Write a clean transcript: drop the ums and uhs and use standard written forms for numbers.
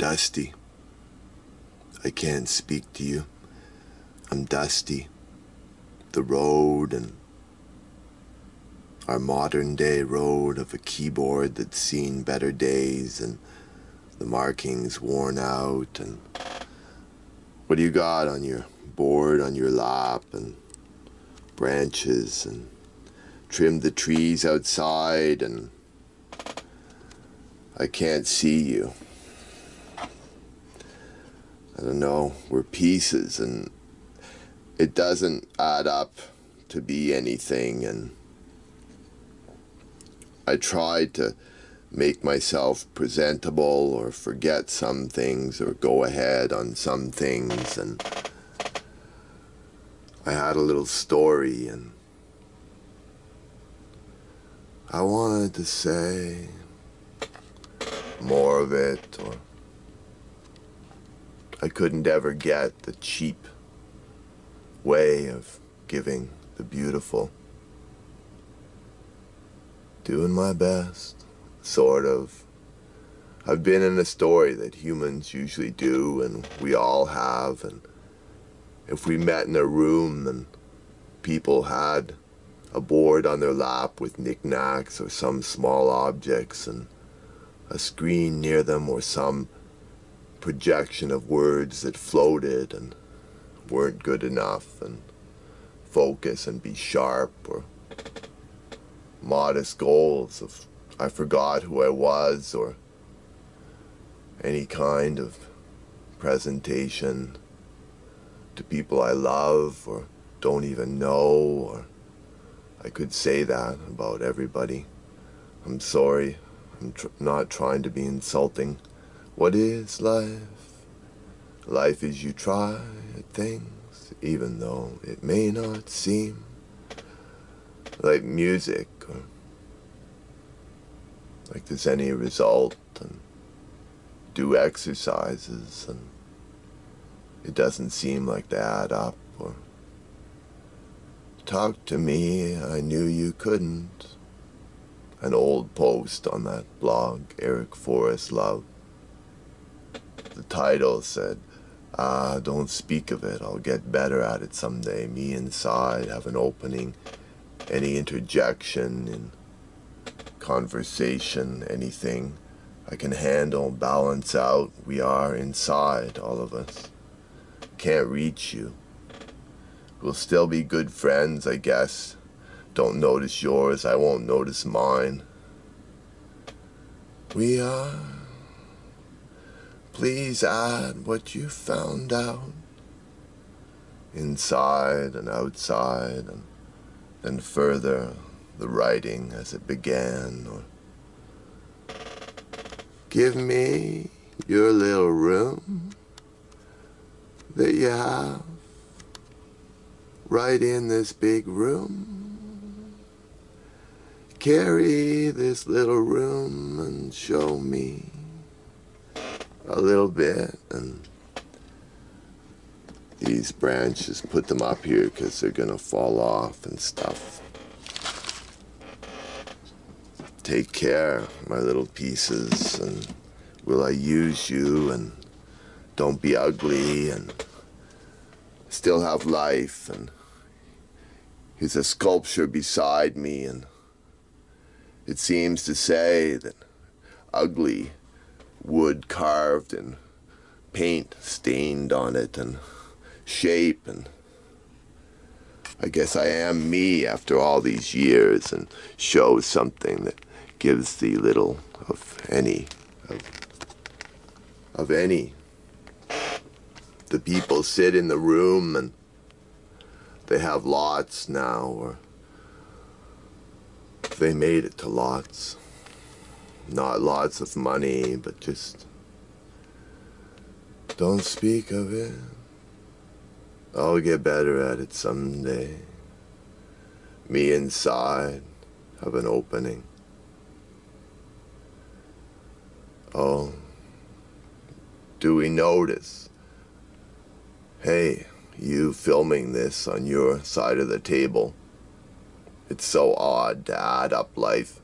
dusty. I can't speak to you. I'm dusty. The road and our modern day road of a keyboard that's seen better days and the markings worn out. And what do you got on your board, on your lap, and branches, and trimmed the trees outside, and I can't see you. I don't know, we're pieces and it doesn't add up to be anything, and I tried to make myself presentable or forget some things or go ahead on some things, and I had a little story and I wanted to say more of it, or I couldn't ever get the cheap way of giving the beautiful. Doing my best, sort of. I've been in a story that humans usually do, and we all have, and if we met in a room and people had a board on their lap with knickknacks or some small objects and a screen near them or some projection of words that floated and weren't good enough, and focus and be sharp, or modest goals of I forgot who I was, or any kind of presentation to people I love or don't even know, or I could say that about everybody. I'm sorry, I'm not trying to be insulting. What is life? Life is you try at things, even though it may not seem like music, or like there's any result, and do exercises and it doesn't seem like they add up, or talk to me, I knew you couldn't. An old post on that blog, Eric Forrest Love. The title said, don't speak of it, I'll get better at it someday. Me inside have an opening. Any interjection in conversation, anything I can handle, balance out. We are inside, all of us. Can't reach you. We'll still be good friends, I guess. Don't notice yours, I won't notice mine. We are. Please add what you found out. Inside and outside, and then further the writing as it began, or give me your little room that you have right in this big room. Carry this little room and show me a little bit. And these branches, put them up here because they're gonna fall off and stuff. Take care, my little pieces, and will I use you, and don't be ugly, and still have life. And here's a sculpture beside me, and it seems to say that ugly wood carved and paint stained on it and shape, and I guess I am me after all these years, and shows something that gives the little of any of any. The people sit in the room and they have lots now, or they made it to lots. Not lots of money, but just don't speak of it. I'll get better at it someday. Me inside have an opening. Oh, do we notice? Hey, you filming this on your side of the table. It's so odd to add up life